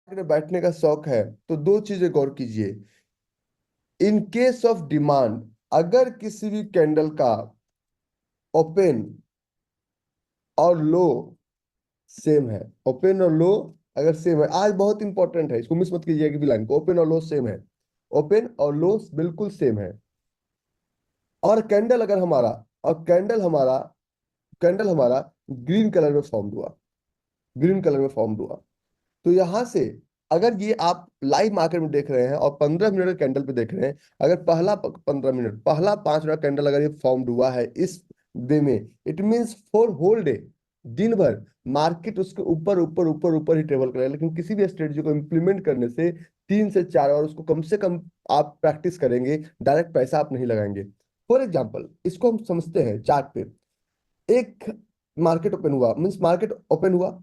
में बैठने का शौक है तो दो चीजें गौर कीजिए। इन केस ऑफ डिमांड, अगर किसी भी कैंडल का ओपन और लो सेम है, ओपन और लो अगर सेम है, आज बहुत इंपॉर्टेंट है, इसको मिस मत कीजिएगा कि लाइन को, ओपन और लो सेम है, ओपन और लो बिल्कुल सेम है, और कैंडल अगर हमारा और कैंडल हमारा ग्रीन कलर में फॉर्म हुआ, ग्रीन कलर में फॉर्म हुआ, तो यहां से अगर ये आप लाइव मार्केट में देख रहे हैं और 15 मिनट के कैंडल पे देख रहे हैं, अगर पहला 15 मिनट, पहला 5 मिनट कैंडल अगर ये फॉर्म हुआ है इस वे में, it means for whole day, दिन भर मार्केट उसके ऊपर ऊपर ऊपर ऊपर ही ट्रेवल करेगा। लेकिन किसी भी स्ट्रेटजी को इम्प्लीमेंट करने से 3 से 4, और उसको कम से कम आप प्रैक्टिस करेंगे, डायरेक्ट पैसा आप नहीं लगाएंगे। फॉर एग्जाम्पल इसको हम समझते हैं चार्ट पे। एक मार्केट ओपन हुआ, मीन्स मार्केट ओपन हुआ,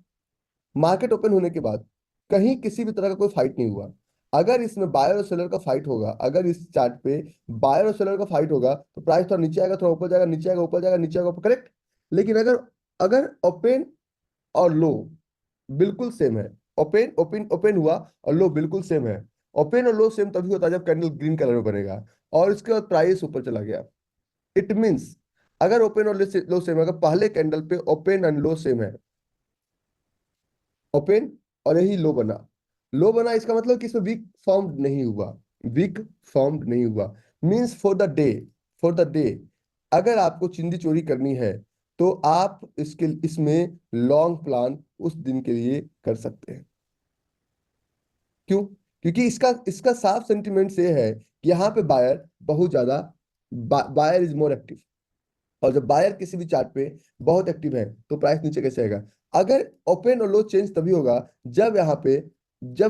मार्केट ओपन होने के बाद कहीं किसी भी तरह का कोई फाइट नहीं हुआ। अगर इसमें बायर और सेलर का फाइट होगा, अगर इस चार्ट पे बायर और सेलर का फाइट होगा तो प्राइस थोड़ा नीचे आएगा, थोड़ा ऊपर जाएगा, नीचे आएगा, ऊपर जाएगा, नीचे आएगा, ऊपर, करेक्ट। लेकिन अगर अगर ओपन और लो बिल्कुल सेम है, ओपन ओपन ओपन हुआ और लो बिल्कुल सेम है, ओपन और लो सेम तभी होता है जब कैंडल ग्रीन कलर में बनेगा और इसके बाद प्राइस ऊपर चला गया। इट मींस अगर ओपन और लो सेम है, अगर पहले कैंडल पे ओपन एंड लो सेम है, ओपन और यही लो बना, लो बना, इसका मतलब कि इसमें वीक फॉर्म नहीं हुआ, वीक फॉर्म नहीं हुआ, मींस फॉर द डे अगर आपको चिंदी चोरी करनी है तो आप इसके इसमें लॉन्ग प्लान उस दिन के लिए कर सकते हैं। क्यों? क्योंकि इसका इसका साफ सेंटिमेंट से है कि यहाँ पे बायर बहुत ज्यादा, बायर इज मोर एक्टिव, और जब बायर किसी भी चार्ट पे बहुत एक्टिव है तो प्राइस नीचे कैसे आएगा? अगर ओपन और लो चेंज तभी होगा जब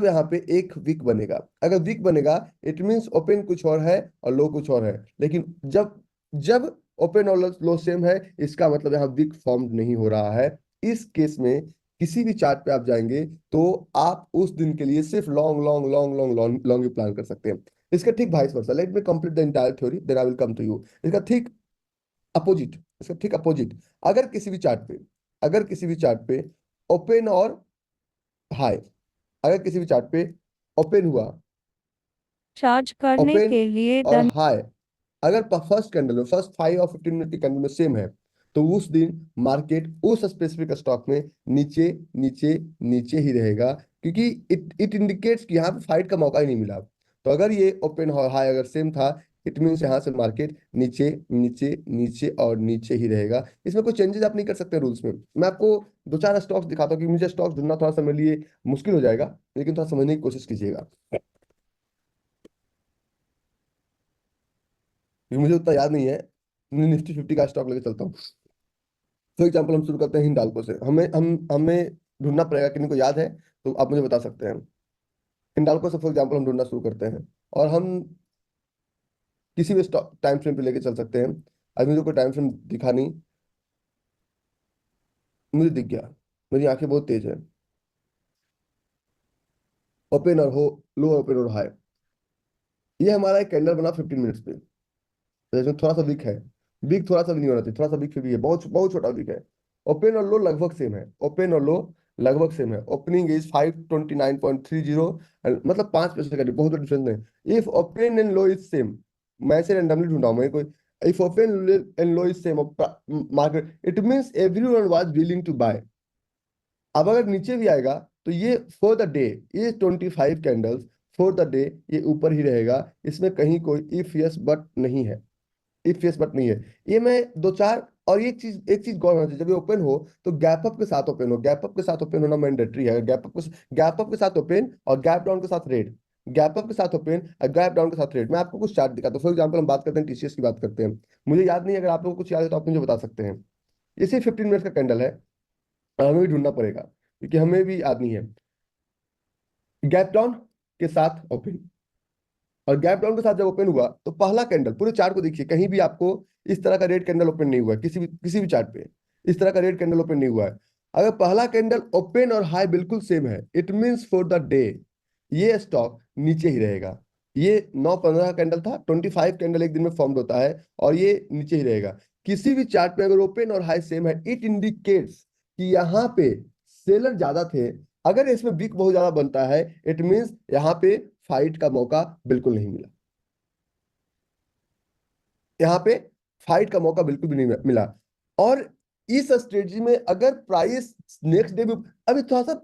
यहाँ पे एक वीक बनेगा। अगर वीक बनेगा इट मींस ओपन कुछ और है और लो कुछ और है। लेकिन जब जब ओपन और लो सेम है, इसका मतलब यहाँ वीक फॉर्म नहीं हो रहा है। इस केस में किसी भी चार्ट पे आप जाएंगे तो आप उस दिन के लिए सिर्फ long long long long long long ही प्लान कर सकते हैं। इसका ठीक vice versa, let me complete the entire theory then I will come to you. इसका ठीक अपोजिट, इसका ठीक अपोजिट, अगर किसी भी चार्ट पे अगर किसी भी चार्ट पे ओपन और हाई, अगर किसी भी चार्ट पे ओपन हुआ, चार्ज करने ओपन के लिए और धन। हाई, अगर फर्स्ट कैंडल में, फर्स्ट 5 और 15 मिनट की कैंडल में सेम है, तो उस दिन मार्केट उस स्पेसिफिक स्टॉक में नीचे नीचे नीचे ही रहेगा, क्योंकि इट इट इंडिकेट्स कि यहाँ पे फाइट का मौका ही नहीं मिला। तो अगर ये ओपन और हाई अगर सेम था, इट मीन्स यहाँ से मार्केट नीचे नीचे नीचे और नीचे ही रहेगा। इसमें कोई चेंजेस आप नहीं कर सकते रूल्स में। मैं आपको दो चार स्टॉक्स दिखाता हूँ कि मुझे स्टॉक्स ढूंढना थोड़ा सा मेरे लिए मुश्किल हो जाएगा, लेकिन थोड़ा समझने की कोशिश कीजिएगा, क्योंकि मुझे उतना याद नहीं है। निफ्टी 50 का स्टॉक लेके चलता हूँ। फॉर एग्जाम्पल हम शुरू करते हैं हिंडाल्को से, हमें ढूंढना पड़ेगा, किन्हीं को याद है तो आप मुझे बता सकते हैं। हिंडाल्को से फॉर एग्जाम्पल हम ढूंढना शुरू करते हैं, और हम किसी भी स्टॉक टाइम फ्रेम पे लेके चल सकते हैं। अभी मुझे कोई टाइम फ्रेम दिखा नहीं, मुझे दिख गया, मेरी आंखें बहुत तेज है। ओपन और हो, लो ओपन और हाई, ये हमारा एक कैंडल बना 15 मिनट्स पे, तो इसमें थोड़ा सा वीक है, वीक थोड़ा सा भी नहीं होना चाहिए, थोड़ा सा वीक फिर भी है, बहुत बहुत छोटा वीक है। ओपन और लो लगभग सेम है, ओपन और लो लगभग सेम है, ओपनिंग इज 529.30, मतलब 5 पैसे का बहुत डिफरेंस नहीं। If open and low is same, मैं ऐसे रैंडमली ढूंढा हूं मैं कोई, if open and low is same market, it means everyone was willing to buy. अब अगर नीचे भी आएगा तो ये फॉर द डे, ये 25 कैंडल्स फॉर द डे ये ऊपर ही रहेगा, इसमें कहीं कोई इफ यस बट नहीं है, इफ यस बट नहीं है। ये मैं दो चार, और एक चीज गौर होना चाहिए, जब ये ओपन हो तो गैप अप के साथ ओपन हो, गैप अप के साथ ओपन होना मैंडेटरी है। गैप अप के साथ ओपन और गैप डाउन के साथ रेड, गैप अप के साथ ओपन और गैप डाउन के साथ रेड। मैं आपको कुछ चार्ट दिखाता हूँ। फॉर एग्जाम्पल हम बात करते हैं टीसीएस की बात करते हैं, मुझे याद नहीं है, अगर आप लोगों को कुछ याद है तो आप मुझे बता सकते हैं। ये सिर्फ 15 मिनट का कैंडल है और हमें भी ढूंढना पड़ेगा क्योंकि हमें भी याद नहीं है। गैप डाउन के साथ ओपन, और गैप डाउन के साथ जब ओपन हुआ तो पहला कैंडल, पूरे चार्ट को देखिए, कहीं भी आपको इस तरह का रेड कैंडल ओपन नहीं हुआ है, किसी भी चार्ट पे इस तरह का रेड कैंडल ओपन नहीं हुआ है। अगर पहला कैंडल ओपन और हाई बिल्कुल सेम है, it means for the day ये स्टॉक नीचे ही रहेगा। ये 9-15 का कैंडल था, 25 कैंडल एक दिन में फॉर्म होता है और ये नीचे ही रहेगा। किसी भी चार्ट पे अगर ओपन और हाई सेम है, इट इंडिकेट्स कि यहाँ पे सेलर ज्यादा थे, अगर इसमें वीक बहुत ज्यादा बनता है, इट मींस यहाँ पे फाइट का मौका बिल्कुल नहीं मिला, यहाँ पे फाइट का मौका बिल्कुल भी नहीं मिला। और इस स्ट्रेटजी में अगर प्राइस नेक्स्ट डे भी, अभी थोड़ा सा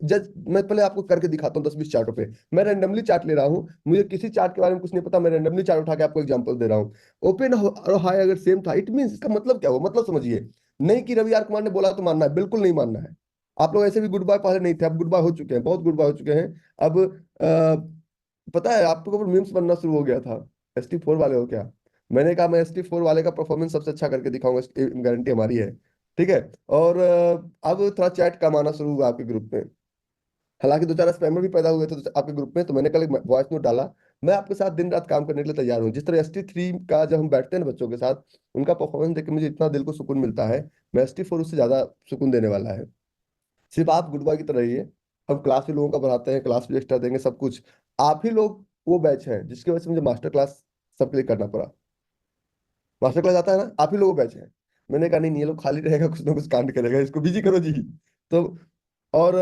जज, मैं पहले आपको करके दिखाता हूँ 10-20 चार्टों पे। मैं रैंडमली चार्ट ले रहा हूँ, मुझे किसी चार्ट के बारे में कुछ नहीं पता, मैं रैंडमली चार्ट उठा के आपको एग्जांपल दे रहा हूँ। ओपन और हाई अगर सेम था, इट मींस इसका मतलब क्या हुआ, मतलब समझिए। नहीं कि रवि आर कुमार ने बोला तो मानना है, बिल्कुल नहीं मानना है। आप लोग ऐसे भी गुड बाय पहले नहीं थे, अब गुड बाय हो चुके हैं, बहुत गुड बाय हो चुके हैं। अब पता है आपके ऊपर मीम्स बनना शुरू हो गया था, ST4 वाले हो क्या। मैंने कहा मैं ST4 वाले का परफॉर्मेंस सबसे अच्छा करके दिखाऊंगा, गारंटी हमारी है। ठीक है। और अब थोड़ा चैट कम आना शुरू हुआ आपके ग्रुप में। हालांकि 2-4 स्पैमर भी पैदा हुए थे आपके ग्रुप में, तो मैंने कल वॉइस नोट डाला। मैं आपके साथ दिन रात काम करने के लिए तैयार हूँ। जिस तरह ST3 का जब हम बैठते हैं ना बच्चों के साथ, उनका परफॉर्मेंस देख के मुझे इतना दिल को सुकून मिलता है, मैं ST4 उससे ज्यादा सुकून देने वाला है। सिर्फ आप गुड बॉय की तरह रहिए। हम क्लास भी लोगों का बढ़ाते हैं, क्लास भी एक्स्ट्रा देंगे, सब कुछ। आप ही लोग वो बैच हैं जिसकी वजह से मुझे मास्टर क्लास सबके लिए करना पड़ा। मास्टर क्लास आता है ना, आप ही लोगों बैच है। मैंने कहा नहीं नहीं, ये लोग खाली रहेगा, कुछ ना कुछ कांड करेगा, इसको बिजी करो जी। तो और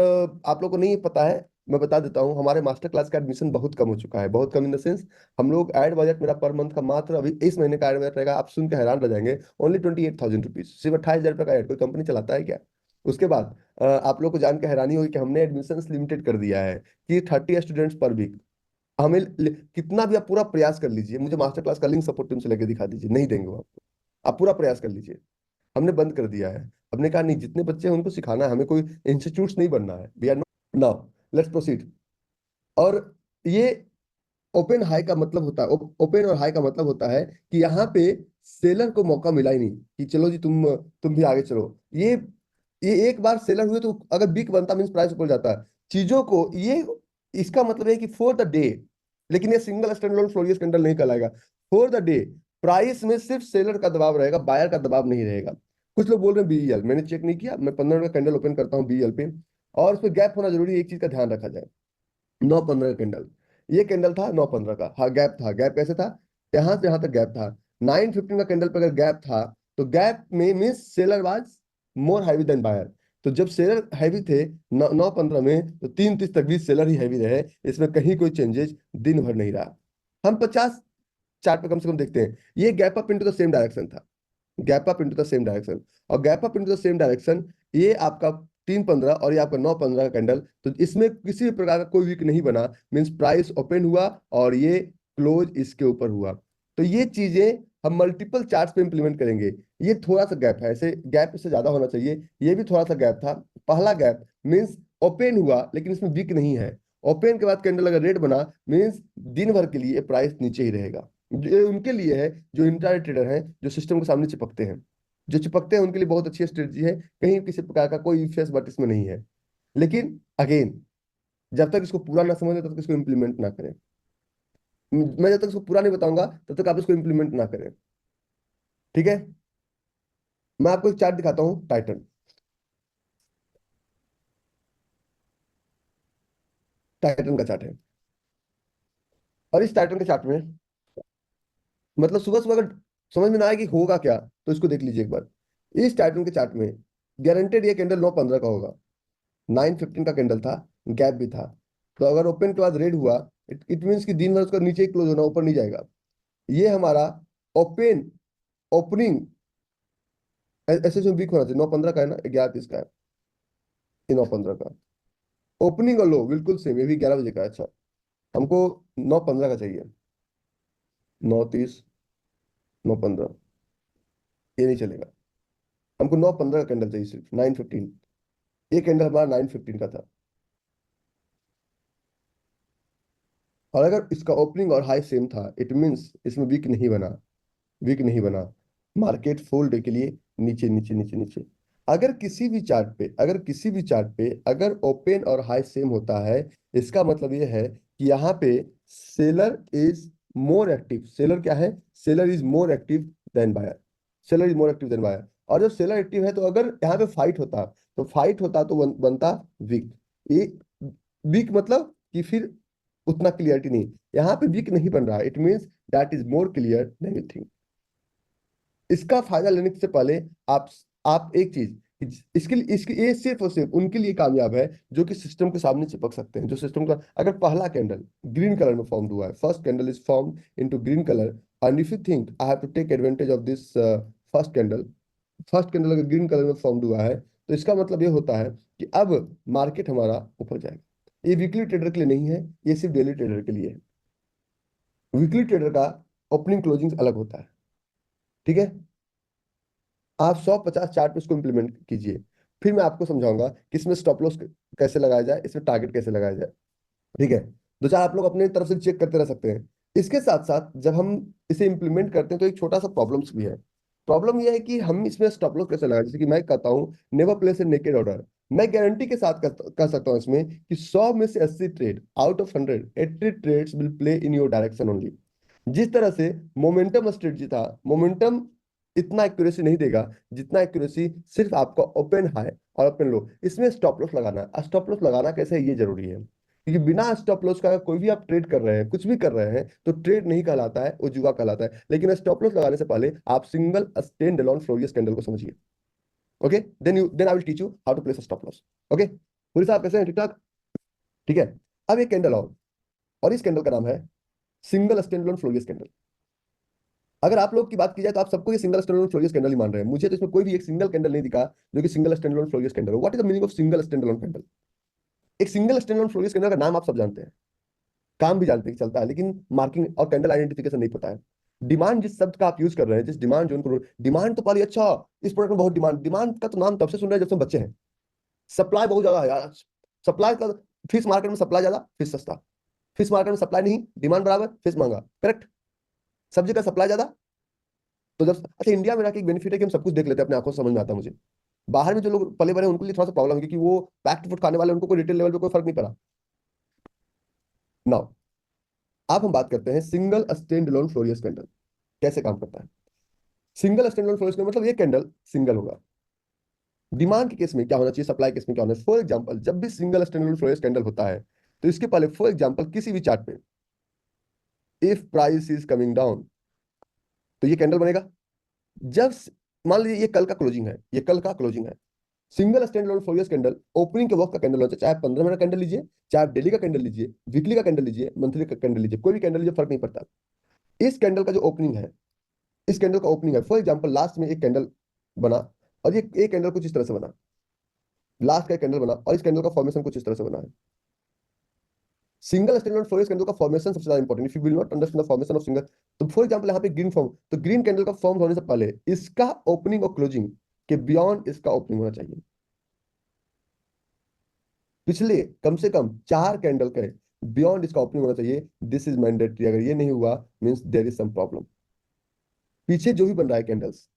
आप लोग को नहीं पता है, मैं बता देता हूँ, हमारे मास्टर क्लास का एडमिशन बहुत कम हो चुका है, बहुत कम इन द सेंस। हम लोग एड बजट मेरा पर मंथ का मात्र अभी इस महीने का एड बजट रहेगा, आप सुन के हैरान रह जाएंगे, ओनली 28,000 रुपीज, सिर्फ 28,000 रुपये का एड। कोई कंपनी चलाता है क्या। उसके बाद आप लोग को जान के हैरानी होगी कि हमने एडमिशन लिमिटेड कर दिया है कि 30 स्टूडेंट्स पर वीक। हमें कितना भी आप पूरा प्रयास कर लीजिए, मुझे मास्टर क्लास का लिंक सपोर्ट टीम से लेके दिखा दीजिए, नहीं देंगे वो आपको। आप पूरा प्रयास कर लीजिए। हमने बंद कर दिया है। हमने कहा नहीं, जितने बच्चे हैं उनको सिखाना है, हमें कोई इंस्टीट्यूट नहीं बनना है। We are not. Now let's proceed. और ये ओपन हाई का मतलब होता है, ओपन और हाई का मतलब होता है कि यहाँ पे सेलर को मौका मिला ही नहीं कि चलो जी तुम भी आगे चलो। ये एक बार सेलर हुए तो अगर बिग बनता मीन्स प्राइस ऊपर जाता है चीजों को, ये इसका मतलब है कि फॉर द डे। लेकिन ये सिंगल स्टैंड अलोन फ्लोरियस कैंडल नहीं कहलाएगा। फॉर द डे प्राइस में सिर्फ सेलर का दबाव रहेगा, बायर का दबाव नहीं रहेगा। कुछ लोग बोल रहे हैं BEL, मैंने चेक नहीं किया, मैं 15 मिनट का कैंडल ओपन करता हूँ BEL पे, और उस पर गैप होना जरूरी है, एक चीज का ध्यान रखा जाए। 9-15 का कैंडल, ये कैंडल था 9-15 का, हाँ गैप था। गैप कैसे था, यहाँ से यहाँ तक गैप था। 9-15 का कैंडल पर अगर गैप था, तो गैप में means seller was more heavy than buyer. तो जब सेलर हैवी थे 9-15 में, तो 3-30 तक भी सेलर ही हैवी रहे, इसमें कहीं कोई चेंजेस दिन भर नहीं रहा। हम 50 चार्ट पे कम से कम देखते हैं, ये gap up into the same direction था, gap up into the same direction. और gap up into the same direction, ये आपका 3-15 और ये आपका 9-15 का कैंडल, तो इसमें किसी भी प्रकार का कोई वीक नहीं बना, मींस प्राइस ओपन हुआ और ये क्लोज इसके ऊपर हुआ। तो ये चीजें हम मल्टीपल चार्ट्स पे इंप्लीमेंट करेंगे। ये थोड़ा सा गैप है, ऐसे गैप इससे ज्यादा होना चाहिए, ये भी थोड़ा सा गैप था। पहला गैप मींस ओपन हुआ लेकिन इसमें वीक नहीं है। ओपन के बाद कैंडल अगर रेड बना, मींस दिन भर के लिए प्राइस नीचे ही रहेगा। ये उनके लिए है जो इंट्राडे ट्रेडर हैं, जो सिस्टम के सामने चिपकते हैं। जो चिपकते हैं उनके लिए बहुत अच्छी स्ट्रेटजी है, कहीं किसी प्रकार का कोई फेस बट इसमें नहीं है। लेकिन अगेन, जब तक इसको पूरा ना समझे तब तक इसको इम्प्लीमेंट ना करें। मैं जब तक इसको पूरा नहीं बताऊंगा तब तक आप इसको इम्प्लीमेंट ना करें। ठीक है। मैं आपको एक चार्ट दिखाता हूँ, टाइटन। टाइटन का चार्ट है, और इस टाइटन के चार्ट में मतलब सुबह सुबह अगर समझ में ना आए कि होगा क्या, तो इसको देख लीजिए एक बार। इस टाइटन के चार्ट में गारंटेड ये कैंडल 9-15 का होगा। 9-15 का कैंडल था, गैप भी था। तो अगर ओपन के बाद रेड हुआ, इट मीन्स कि दिन भर उसका नीचे ही क्लोज होना, ऊपर नहीं जाएगा। ये हमारा ओपन ओपनिंग ऐसे जो वीक होना चाहिए, 9-15 का है ना, 11-30 का है, ये 9-15 का ओपनिंग और लो बिल्कुल सेम, ये भी 11 बजे का है। अच्छा, हमको 9-15 का चाहिए, 9-30, 9-15, ये नहीं चलेगा। हमको 9-15 का कैंडल चाहिए, सिर्फ 9-15। ये कैंडल हमारा 9-15 का था। और अगर इसका ओपनिंग और हाई सेम था, इट मीन्स इसमें वीक नहीं बना, वीक नहीं बना। मार्केट फुल डे के लिए नीचे नीचे नीचे नीचे। अगर किसी भी चार्ट पे, अगर किसी भी चार्ट पे अगर ओपन और हाई सेम होता है, इसका मतलब ये है कि यहाँ पे seller is more active. Seller क्या है, seller is more active than buyer. Seller is more active than buyer. और जब सेलर एक्टिव है, तो अगर यहाँ पे फाइट होता, तो फाइट होता तो बनता वीक। ये वीक मतलब कि फिर उतना क्लियरिटी नहीं, यहाँ पे वीक नहीं बन रहा है, it means that is more clear than you think. इसका फायदा लेने से पहले आप एक चीज, इसके लिए इसके ये सिर्फ और सिर्फ उनके लिए कामयाब है जो कि सिस्टम के सामने चिपक सकते हैं, जो सिस्टम का अगर पहला कैंडल ग्रीन कलर में फॉर्म हुआ है, first candle is form into green colour, and if you think I have to take advantage of this first candle अगर ग्रीन कलर में फॉर्म हुआ है, तो इसका मतलब ये होता है कि अब मार्केट हमारा ऊपर जाएगा। ये वीकली ट्रेडर के लिए नहीं है, ये सिर्फ डेली ट्रेडर के लिए है। वीकली ट्रेडर का ओपनिंग क्लोजिंग अलग होता है, ठीक है। आप 150 चार्ट पे इसको इंप्लीमेंट कीजिए, फिर मैं आपको समझाऊंगा कि इसमें स्टॉप लॉस कैसे लगाया जाए, इसमें टारगेट कैसे लगाया जाए, ठीक है। दो चार आप लोग अपने तरफ से चेक करते रह सकते हैं। इसके साथ साथ जब हम इसे इंप्लीमेंट करते हैं तो एक छोटा सा प्रॉब्लम्स भी है। प्रॉब्लम यह है कि हम इसमें स्टॉप लॉस कैसे लगाएं। जैसे कि मैं कहता हूँ never place a naked order, मैं गारंटी के साथ कह सकता हूँ इसमें कि 100 में से 80 trade out of 100 80 trades will play in your direction only. जिस तरह से मोमेंटम स्ट्रेटजी था, मोमेंटम इतना एक्यूरेसी नहीं देगा जितना एक्यूरेसी सिर्फ आपका ओपन हाई और ओपन लो। इसमें स्टॉप लॉस लगाना है। स्टॉप लॉस लगाना कैसे है ये जरूरी है, क्योंकि बिना स्टॉप लॉस का कोई भी आप ट्रेड कर रहे हैं, कुछ भी कर रहे हैं, तो ट्रेड नहीं कहलाता है, वो जुआ कहलाता है। लेकिन स्टॉप लॉस लगाने से पहले आप सिंगल स्टैंड अलोन फ्लोरियस कैंडल को समझिए। Okay, then I will teach you how to place stop loss. Okay, पूरी साहब कैसे हैं, ठीक ठाक? ठीक है। अब एक कैंडल और इस कैंडल का नाम है सिंगल स्टैंड अलोन फ्लोरियस कैंडल। अगर आप लोग की बात की जाए तो आप सबको ये सिंगल स्टैंड अलोन फ्लोरियस कैंडल ही मान रहे हैं। मुझे तो इसमें कोई भी एक सिंगल कैंडल नहीं दिखा जो कि सिंगल स्टैंड अलोन फ्लोरियस कैंडल हो। What is the meaning of single stand alone candle? एक सिंगल स्टैंड अलोन फ्लोरियस कैंडल का नाम आप सब जानते हैं, काम भी जानते हैं कि चलता है, लेकिन मार्किंग और कैंडल आइडेंटिफिकेशन नहीं पता है। डिमांड जिस शब्द का आप यूज कर रहे हैं, जिस डिमांड जोन को, डिमांड तो पाली अच्छा, इस प्रोडक्ट में बहुत डिमांड, डिमांड का तो नाम तब से सुन रहे हैं जब से हम बच्चे हैं। सप्लाई बहुत ज्यादा है यार, सप्लाई का, फिश मार्केट में सप्लाई ज्यादा फिश सस्ता, फिश मार्केट में सप्लाई नहीं, डिमांड बराबर फिश महंगा, करेक्ट। सब्जी का सप्लाई ज्यादा, तो जब अच्छा इंडिया में रह के एक बेनिफिट है कि हम सब कुछ देख लेते हैं, अपने आंखों से समझ में आता है मुझे। बाहर में जो लोग पले बड़े हैं उनके लिए थोड़ा सा प्रॉब्लम है, क्योंकि वो पैक्ड फूड खाने वाले, उनको कोई रिटेल लेवल पे कोई फर्क नहीं पड़ा। नाउ अब हम बात करते हैं सिंगल स्टैंड अलोन फ्लोरियस कैंडल कैसे काम करता है। सिंगल स्टैंड अलोन फ्लोरियस कैंडल मतलब ये कैंडल सिंगल होगा। डिमांड के केस में क्या होना चाहिए, सप्लाई केस में क्या होना है। फॉर एग्जांपल जब भी सिंगल स्टैंड अलोन फ्लोरियस कैंडल होता है, तो इसके पहले फॉर एग्जांपल किसी भी चार्ट पे if price is coming down, तो ये कैंडल बनेगा। जब मान लीजिए ये कल का क्लोजिंग है, ये कल का क्लोजिंग है, सिंगल स्टैंड अलोन फ्लोरियस कैंडल ओपनिंग के वक्त का कैंडल होता है। चाहे आप 15 मिनट कैंडल लीजिए, चाहे आप डेली का कैंडल लीजिए, वीकली का कैंडल लीजिए, मंथली का कैंडल लीजिए, कोई भी कैंडल लीजिए, फर्क नहीं पड़ता। इस कैंडल का जो ओपनिंग है, इस कैंडल का ओपनिंग है, फॉर एग्जांपल लास्ट में एक कैंडल बना, और ये एक कैंडल कुछ इस तरह से बना, लास्ट का कैंडल बना, और इस कैंडल का फॉर्मेशन कुछ इस तरह से बना है। सिंगल स्टैंडर्ड फ्लोरियस कैंडल का फॉर्मेशन सबसे ज्यादा important. If you will not understand the formation of single, तो फॉर एग्जांपल यहाँ पे ग्रीन फॉर्म, तो ग्रीन कैंडल का फॉर्म होने से पहले इसका ओपनिंग और क्लोजिंग के बियॉन्ड इसका ओपनिंग होना चाहिए। पिछले कम से कम 4 कैंडल के बियॉन्ड इसका ओपनिंग होना चाहिए। This is mandatory. अगर ये नहीं हुआ means there is some problem. पीछे जो भी बन रहा है कैंडल्स,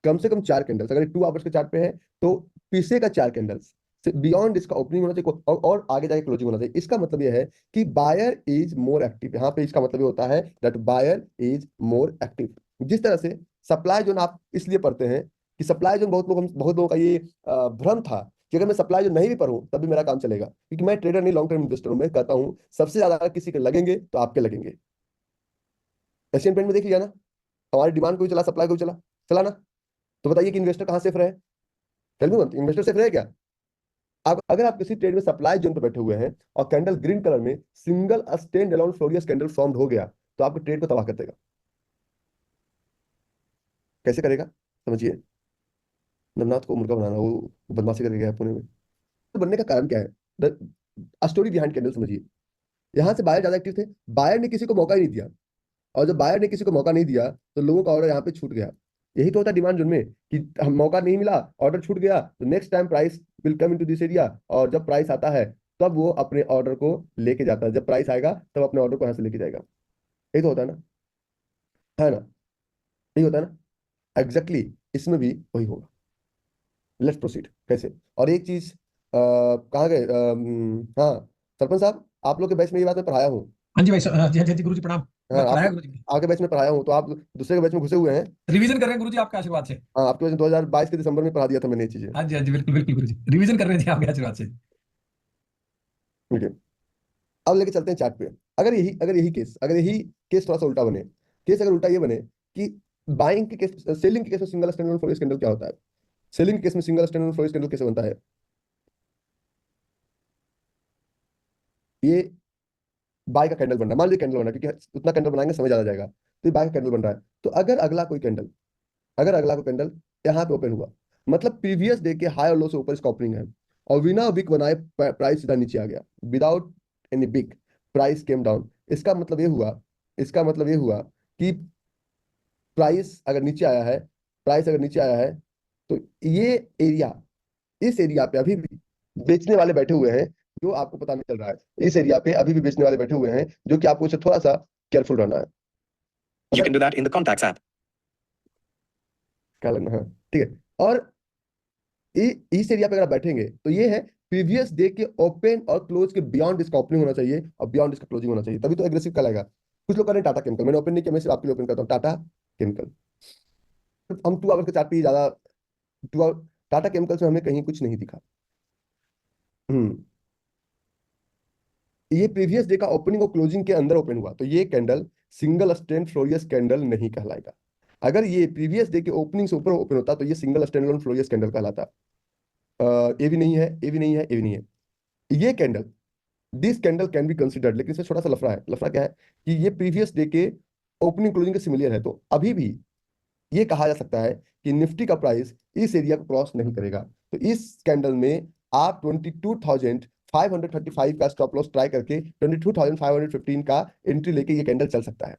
कम से कम 4 कैंडल्स, अगर 2 आवर्स के चार्ट पे है तो पीछे का 4 कैंडल्स बियॉन्ड इसका ओपनिंग होना चाहिए, और आगे जाके क्लोजिंग होना चाहिए। इसका मतलब यह है कि बायर इज मोर एक्टिव। यहाँ पे इसका मतलब ये होता है that buyer is more active. जिस तरह से सप्लाई जोन आप इसलिए पढ़ते हैं कि सप्लाई जोन, बहुत लोगों का ये भ्रम था कि अगर मैं सप्लाई जोन नहीं भी पढ़ूं तब भी मेरा काम चलेगा, क्योंकि मैं ट्रेडर नहीं, लॉन्ग टर्म इन्वेस्टर हूं। मैं कहता हूं सबसे ज्यादा अगर किसी के लगेंगे तो आपके लगेंगे। एशियन पेंट में देख लिया ना, हमारी डिमांड कोई चला, सप्लाई कोई चला, चला ना। तो बताइए कि इन्वेस्टर कहाँ सेफ रहे? Tell me one, investor safe रहे क्या? आप अगर आप किसी ट्रेड में सप्लाई जोन पर बैठे हुए हैं और कैंडल ग्रीन कलर में सिंगल स्टैंड अलोन फ्लोरियस कैंडल फॉर्म्ड हो गया, तो आपके ट्रेड को तबाह कर देगा। कैसे करेगा समझिए। नवनाथ को मुर्गा बनाना, वो बदमाशी करके गया पुणे में। तो बनने का कारण क्या है, स्टोरी बिहाइंड कैंडल समझिए। यहाँ से बायर ज्यादा एक्टिव थे, बायर ने किसी को मौका ही नहीं दिया, और जब बायर ने किसी को मौका नहीं दिया तो लोगों का ऑर्डर यहाँ पे छूट गया। यही तो होता है डिमांड जोन में, कि हम मौका नहीं मिला, ऑर्डर छूट गया, तो next time price will come into this area, और जब प्राइस आता है तब वो अपने ऑर्डर को लेके जाता है। जब प्राइस आएगा तब अपने ऑर्डर को यहाँ से लेके जाएगा। यही तो होता है ना, है ना? यही होता है ना, एग्जैक्टली इसमें भी वही होगा। लेट्स प्रोसीड कैसे। और एक चीज, कहाँ गए, हाँ सरपंच साहब, आप लोग के बैच में ये बात मैं पढ़ाया हूँ। हाँ जी भाई, हाँ जी, हाँ जी गुरु जी प्रणाम। हाँ, पढ़ाया आप गुरु जी। आपके बैच में पढ़ाया हूँ, तो आप दूसरे के बैच में घुसे हुए हैं। रिवीजन कर रहे हैं गुरु जी आपके आशीर्वाद से। हाँ, आपके बैच में 2022 के दिसंबर में पढ़ा दिया था मैंने ये चीजें। हाँ जी, हाँ जी, बिल्कुल बिल्कुल गुरु जी, रिवीजन कर रहे थे आपके आशीर्वाद से। ठीक है, अब लेके चलते हैं चार्ट पे। अगर यही केस थोड़ा सा उल्टा बने, केस अगर उल्टा ये बने कि बाइंग के केस, सेलिंग के केस में सिंगल स्टैंडर्ड फ्लोरियस कैंडल क्या होता है। सेलिंग केस में सिंगल स्टैंडर्ड फ्लोरिश कैंडल कैसे बनता है? ये बाय का कैंडल बन रहा है, मान लीजिए कैंडल बन रहा है, क्योंकि उतना कैंडल बनाएंगे समय ज्यादा जाएगा, तो ये बाय का कैंडल बन रहा है। तो अगर अगला कोई कैंडल यहाँ पे ओपन हुआ, मतलब प्रीवियस डे के हाई और लो से ऊपर इसका ओपनिंग है, और बिना विक बनाए प्राइस सीधा नीचे आ गया, without any big, price came down, इसका मतलब ये हुआ कि प्राइस अगर नीचे आया है, तो ये एरिया इस एरिया पे अभी भी बेचने वाले बैठे हुए हैं, जो आपको पता नहीं चल रहा है। इस एरिया पे अभी भी बेचने वाले बैठे हुए हैं, जो कि आपको इससे थोड़ा सा केयरफुल रहना है। You can do that in the Contacts app. क्या लगना है? ठीक है। और इस एरिया पे अगर आप बैठेंगे, तो ये है प्रीवियस डे के ओपन और क्लोज के बियॉन्ड इसका ओपनिंग होना चाहिए और बियॉन्ड इसका क्लोजिंग होना चाहिए, तभी तो एग्रेसिव कहलाएगा। कुछ लोग कर रहे हैं टाटा केमिकल, मैंने ओपन नहीं किया, मैं सिर्फ आपके लिए ओपन करता हूँ टाटा केमिकल। हम 2 आवर्स के चार्ट पे ज्यादा 2 आवर टाटा केमिकल्स में हमें कहीं कुछ नहीं दिखा। ये प्रीवियस डे का ओपनिंग और क्लोजिंग के अंदर ओपन हुआ, तो ये कैंडल सिंगल स्टैंड फ्लोरियस कैंडल नहीं कहलाएगा। अगर ये प्रीवियस डे के ओपनिंग से ऊपर ओपन होता, तो ये सिंगल स्टैंड फ्लोरियस कैंडल कहलाता। ये भी नहीं है, ये भी नहीं है, ये भी नहीं है। ये candle, this candle can be considered, लेकिन इसमें छोटा सा लफड़ा है। लफड़ा क्या है कि ये प्रीवियस डे के ओपनिंग क्लोजिंग के सिमिलर है, तो अभी भी ये कहा जा सकता है कि निफ्टी का प्राइस इस एरिया को क्रॉस नहीं करेगा। तो इस कैंडल में आप 22,535 का स्टॉप लॉस ट्राई करके 22,515 का एंट्री लेके ये कैंडल चल सकता है।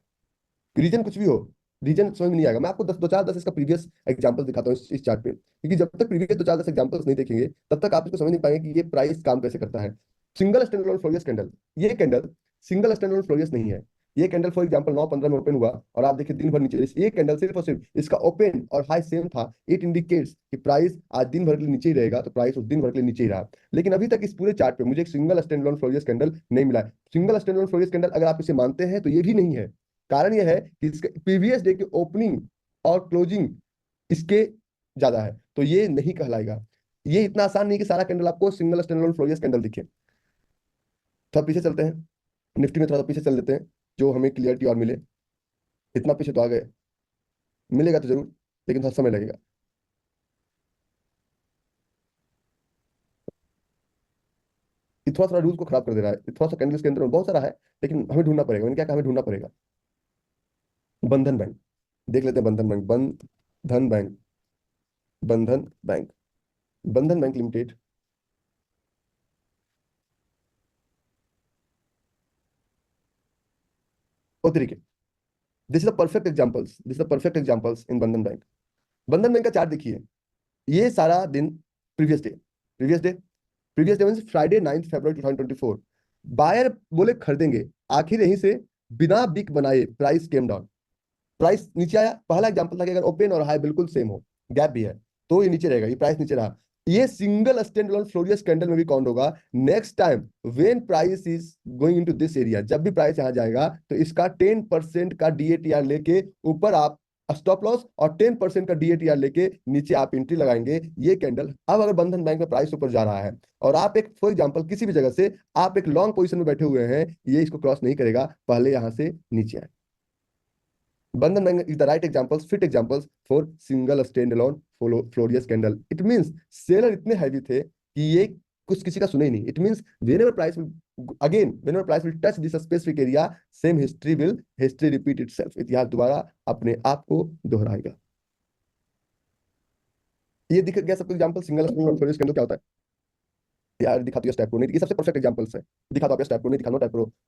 रीजन कुछ भी हो, रीजन समझ में नहीं आएगा। मैं आपको 10 इसका प्रीवियस एग्जांपल दिखाता हूँ इस चार्ट पे, क्योंकि जब तक प्रीवियस 2-4 एग्जांपल्स नहीं देखेंगे, तब तक आप इसको समझ नहीं पाएंगे कि ये प्राइस काम कैसे करता है। सिंगल स्टैंडअलोन फ्लोरियस कैंडल, ये कैंडल सिंगल स्टैंडअलोन फ्लोरियस नहीं है। ये कैंडल फॉर एग्जांपल 9:15 में ओपन हुआ और आप देखिए दिन भर नीचे, ये कैंडल सिर्फ और सिर्फ इसका ओपन और हाई सेम था। इट इंडिकेट्स कि प्राइस आज दिन भर के लिए नीचे ही रहेगा, तो प्राइस उस दिन भर के लिए नीचे ही रहा। लेकिन अभी तक इस पूरे चार्ट पे मुझे एक सिंगल स्टैंडअलोन फ्लोरियस कैंडल नहीं मिला है। सिंगल स्टैंडअलोन फ्लोरियस कैंडल अगर आप इसे मानते हैं, तो ये भी नहीं है। कारण यह है कि इसके प्रीवियस डे के ओपनिंग और क्लोजिंग इसके ज्यादा है, तो ये नहीं कहलाएगा। ये इतना आसान नहीं कि सारा कैंडल आपको सिंगल स्टैंडअलोन फ्लोरियस कैंडल दिखे। थोड़ा पीछे चलते हैं, निफ्टी में थोड़ा पीछे चल लेते हैं, जो हमें क्लियरिटी और मिले। इतना पीछे तो आ गए, मिलेगा तो जरूर, लेकिन थोड़ा समय लगेगा। ये थोड़ा सा रूल्स को खराब कर दे रहा है, थोड़ा सा कैंडल्स के अंदर बहुत सारा है, लेकिन हमें ढूंढना पड़ेगा। मैंने क्या कहा, हमें ढूंढना पड़ेगा। बंधन बैंक देख लेते हैं, बंधन बैंक बंधन बैंक बंधन बैंक लिमिटेड। ओ तरीके, this is the perfect examples in Bandhan bank. बंधन बैंक का चार्ट देखिए, ये सारा दिन प्रीवियस डे मींस फ्राइडे 9 फरवरी 2024, बायर बोले खरीदेंगे, आखिर यहीं से बिना बिक बनाए प्राइस केम डाउन, प्राइस नीचे आया। पहला एग्जांपल था कि अगर ओपन और हाई बिल्कुल सेम हो, गैप भी है, तो ये नीचे रहेगा, ये प्राइस नीचे रहा। ये सिंगल स्टैंड अलोन फ्लोरियस कैंडल में भी काउंट होगा। Next time when price is going into this area, जब भी प्राइस यहां जाएगा, तो इसका 10% का डीएटीआर लेके ऊपर आप स्टॉप लॉस और 10% का डीएटीआर लेके नीचे आप एंट्री लगाएंगे। ये कैंडल अब अगर बंधन बैंक में प्राइस ऊपर जा रहा है और आप एक फॉर एग्जांपल किसी भी जगह से आप एक लॉन्ग पोजीशन में बैठे हुए हैं, ये इसको क्रॉस नहीं करेगा, पहले यहां से नीचे आए। Bandhan Bank is the right examples, fit examples for single standalone Florius candle. It means seller इतने हैवी थे कि ये कुछ किसी का सुने ही नहीं. It means whenever price will touch this specific area, same history repeat itself. इतिहास दोबारा अपने आप को दोहराएगा. ये दिख गया सबको एग्जांपल सिंगल फ्लोरियस कैंडल क्या होता है यार? दिखा तो स्टेप प्रो नहीं, ये सबसे परफेक्ट एग्जांपल्स है। दिखा तो आप स्टेप प्रो नहीं, दिखा नो टाइप प्रो,